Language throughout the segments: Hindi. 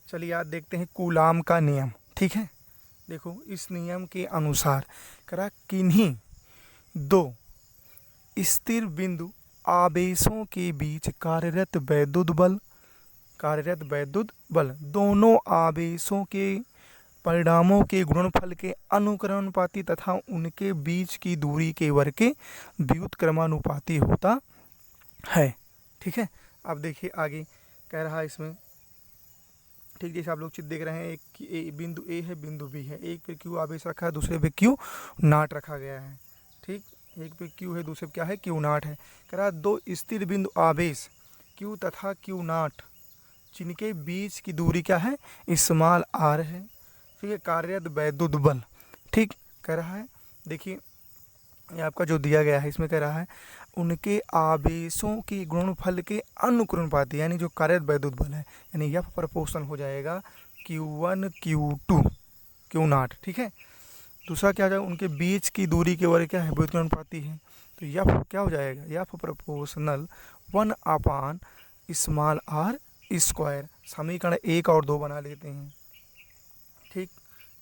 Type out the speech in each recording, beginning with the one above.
चलिए आज देखते हैं कूलाम का नियम। ठीक है, देखो इस नियम के अनुसार करा किन्हीं दो स्थिर बिंदु आवेशों के बीच कार्यरत वैद्युत बल दोनों आवेशों के परिणामों के गुणनफल के अनुक्रमानुपाती तथा उनके बीच की दूरी के वर्ग के व्युत्क्रमानुपाती होता है। ठीक है, अब देखिए आगे कह रहा है इसमें, ठीक जैसे आप लोग चित्र देख रहे हैं, एक बिंदु ए है, बिंदु बी है, एक पे क्यू आवेश रखा है, दूसरे पे क्यू नाट रखा गया है। ठीक, एक पे क्यू है, दूसरे पे क्या है, क्यू नाट है। कह रहा दो स्थिर बिंदु आवेश क्यू तथा क्यू नाट जिनके बीच की दूरी क्या है, स्मॉल आर है। ठीक है, कार्यरत वैद्युत बल, ठीक कह रहा है। देखिए ये आपका जो दिया गया है इसमें कह रहा है उनके आवेशों के गुणनफल के अनुक्रमानुपाती, यानी जो कार्यरत वैद्युत बल है, यानी यह प्रोपोर्शनल हो जाएगा Q1 Q2 Q नाट। ठीक है, दूसरा क्या हो जाएगा, उनके बीच की दूरी के वर्ग क्या है, व्युत्क्रमानुपाती है। तो यह क्या हो जाएगा, यह प्रोपोर्शनल 1/r स्क्वायर। समीकरण 1 और 2 बना लेते हैं। ठीक,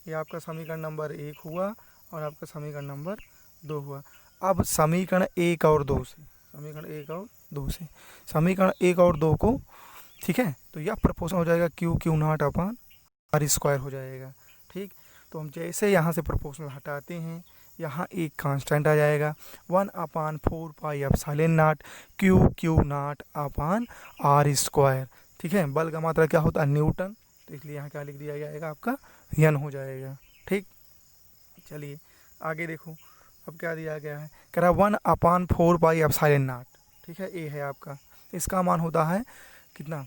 ये आपका समीकरण नंबर 1 हुआ और आपका समीकरण नंबर 2 हुआ। अब समीकरण 1 और 2 से समीकरण 1 और 2 को, ठीक है, तो यह प्रपोर्शन हो जाएगा Q naught upon R square हो जाएगा। ठीक, तो हम जैसे यहाँ से प्रपोर्शनल हटाते हैं, यहाँ एक कांस्टेंट आ जाएगा 1/4πε0 Q naught upon R square. ठीक है, बल का मात्रा क्या होता है, न्यूटन, तो इसलिए यहाँ क्या लिख दिया जाएगा, आपका यन हो जाएगा। ठीक, चलिए आगे देखो, अब क्या दिया गया है, कह रहा 1/4πε0। ठीक है, ए है आपका, इसका मान होता है कितना,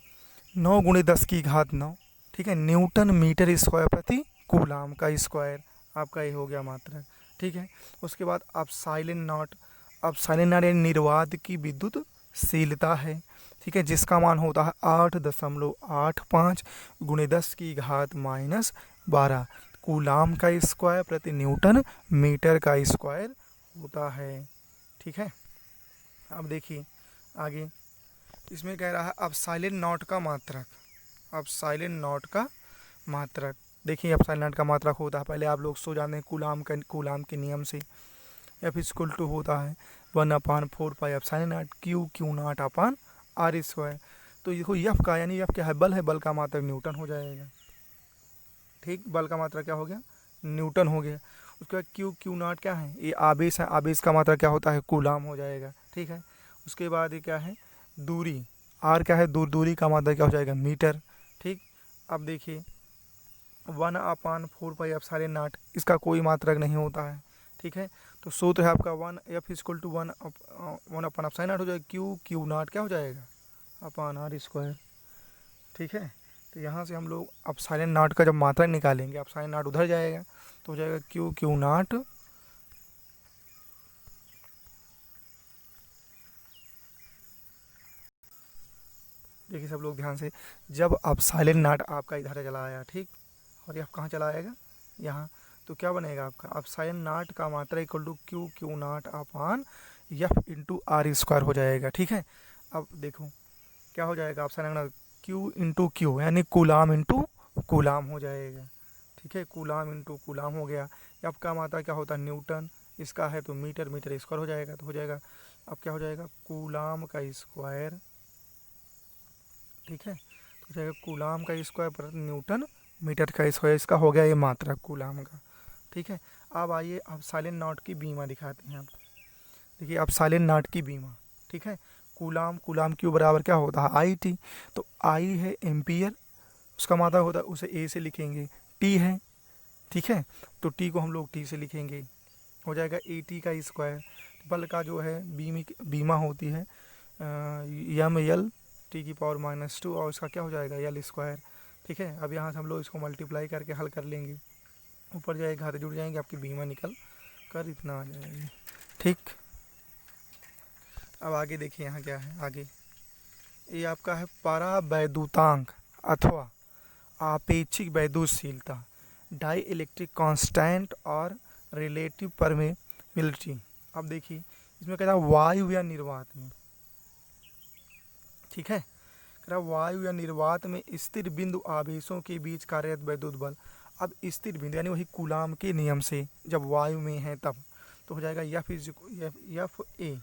9 × 10⁹। ठीक है, न्यूटन मीटर स्क्वायर प्रति कूलाम का स्क्वायर, आपका ये हो गया मात्रक। ठीक है, उसके बाद अब साइलेंट नॉट यानी निर्वात की विद्युतशीलता है। ठीक है, जिसका मान होता है 8.85 × 10⁻⁻12 कूलाम का स्क्वायर प्रति न्यूटन मीटर का स्क्वायर होता है। ठीक है, अब देखिए आगे इसमें कह रहा है अब साइलेंट नॉट का मात्रक। देखिए अब साइलेंट नॉट का मात्रक होता है, पहले आप लोग सो जाते हैं कूलाम के नियम से, F = होता है 1/4πε0 Q naught upon R square. तो देखो एफ का, यानी एफ क्या है, बल है, बल का मात्रक न्यूटन हो जाएगा। ठीक, बल का मात्रा क्या हो गया, न्यूटन हो गया। उसके बाद क्यू नाट क्या है, ये आवेश है, आवेश का मात्रा क्या होता है, कूलाम हो जाएगा। ठीक है, उसके बाद ये क्या है, दूरी, आर क्या है, दूरी का मात्रा क्या हो जाएगा, मीटर। ठीक, अब देखिए 1/4πε0 इसका कोई मात्रक नहीं होता है। ठीक है, तो सूत्र है आपका F = 1/ε0 हो जाएगा, क्यू नाट क्या हो जाएगा, अपान आर स्क्वायर। ठीक है, तो यहाँ से हम लोग अब साइलेंट नाट का जब मात्रक निकालेंगे, अब साइलेंट नाट उधर जाएगा तो हो जाएगा क्यू नाट देखिए सब लोग ध्यान से, जब अब साइलेंट नाट आपका इधर चला आया, ठीक, और यह कहाँ चला आएगा, यहाँ, तो क्या बनेगा आपका, अब साइलेंट नाट का मात्रा = Q naught upon F × R square हो जाएगा। ठीक है, अब देखो क्या हो जाएगा, आप साइलेंट नाट Q यानी कूलाम हो जाएगा। ठीक है, कूलाम हो गया। एफ का मात्रा क्या होता है, न्यूटन, इसका है तो मीटर स्क्वायर हो जाएगा, तो हो जाएगा अब क्या हो जाएगा, कूलाम का स्क्वायर। ठीक है, तो हो जाएगा कूलाम का स्क्वायर पर न्यूटन मीटर का स्क्वायर, इसका हो गया ये मात्रक कूलाम का। ठीक है, अब आइए अब साइलेंट नॉट की बीमा दिखाते हैं आपको। देखिए अब साइलेंट नॉट की बीमा, ठीक है, कूलाम क्यू बराबर क्या होता है, आई टी। तो आई है एम्पियर, उसका मात्रा होता है, उसे ए से लिखेंगे, टी है। ठीक है, तो टी को हम लोग टी से लिखेंगे, हो जाएगा ए टी का स्क्वायर। बल का जो है बीमा होती है L T⁻⁻2 और इसका क्या हो जाएगा, L स्क्वायर। ठीक है, अब यहाँ से हम लोग इसको मल्टीप्लाई करके हल कर लेंगे, ऊपर जाएगा घाते जुड़ जाएंगे, आपकी बीमा निकल कर इतना आ जाएगी। ठीक, अब आगे देखिए यहाँ क्या है, आगे ये आपका है परावैद्युतांक अथवा आपेक्षिक वैद्युतशीलता, डाई इलेक्ट्रिक कांस्टेंट और रिलेटिव परमेबिलिटी। अब देखिए इसमें कहता है वायु या निर्वात में, ठीक है, कह रहा वायु या निर्वात में स्थिर बिंदु आवेशों के बीच कार्यरत वैद्युत बल। अब स्थिर बिंदु यानी वही कूलाम के नियम से जब वायु में है तब तो हो जाएगा एफ एफ ए,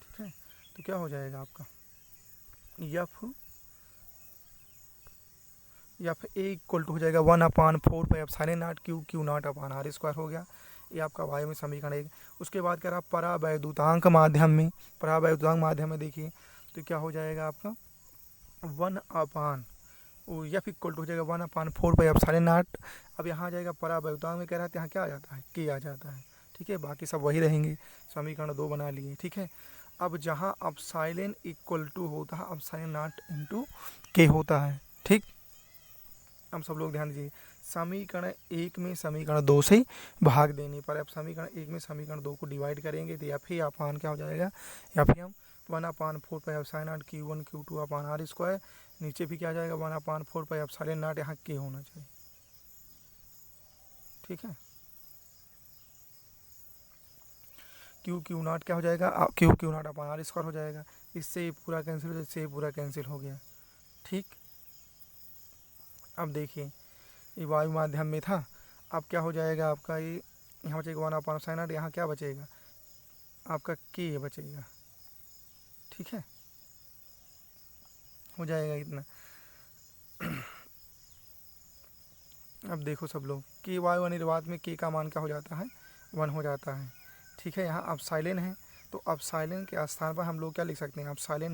ठीक है। तो क्या हो जाएगा आपका एफ ए इक्वल टू हो जाएगा 1/4πε0 Q/r² हो गया। ये आपका वायु में समीकरण एक। उसके बाद कह रहा परावैद्युतांक माध्यम में देखिए तो क्या हो जाएगा आपका 1/, एफ इक्वल टू हो जाएगा 1/4πε0। अब यहाँ आ जाएगा परावैद्युतांक में कह रहा है यहाँ क्या आ जाता है, के आ जाता है, ठीक है। बाकी सब वही रहेंगे, समीकरण 2 बना लिए, ठीक है। अब जहाँ एप्सिलॉन इक्वल टू होता है ε0 × के होता है, ठीक। अब सब लोग ध्यान दीजिए, समीकरण 1 में समीकरण 2 से भाग देने पर अब समीकरण 1 में समीकरण 2 को डिवाइड करेंगे तो एफ अपान क्या हो जाएगा, एफ एम 1/4πε0 Q1 Q2/r²। नीचे भी क्या आ जाएगा 1/4πε0, यहाँ के होना चाहिए, ठीक है। Q0 क्या हो जाएगा, Q0/r² हो जाएगा। इससे पूरा कैंसिल हो जाएगा, इससे पूरा कैंसिल हो गया, ठीक। अब देखिए ये वायु माध्यम में था, अब क्या हो जाएगा आपका ये यहाँ बचेगा 1/sin, यहाँ क्या बचेगा आपका के बचेगा, ठीक है। हो जाएगा इतना। अब देखो सब लोग के वायु अनिर्वात में के का मान क्या हो जाता है 1 हो जाता है, ठीक है। यहाँ एप्सिलॉन है तो एप्सिलॉन के स्थान पर हम लोग क्या लिख सकते हैं, ε0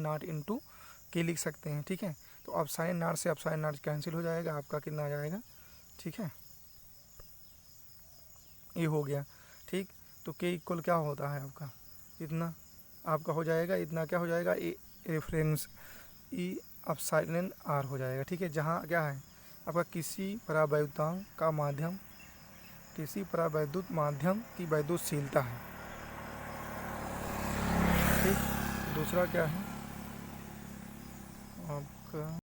× के लिख सकते हैं, ठीक है। तो ε0 से ε0 कैंसिल हो जाएगा, आपका कितना आ जाएगा, ठीक है। ये हो गया, ठीक। तो के इक्वल क्या होता है आपका इतना, आपका हो जाएगा इतना, क्या हो जाएगा a reference E epsilon R हो जाएगा, ठीक है। जहाँ क्या है आपका किसी परावैद्युत माध्यम की वैद्युतशीलता है, ठीक। दूसरा क्या है आपका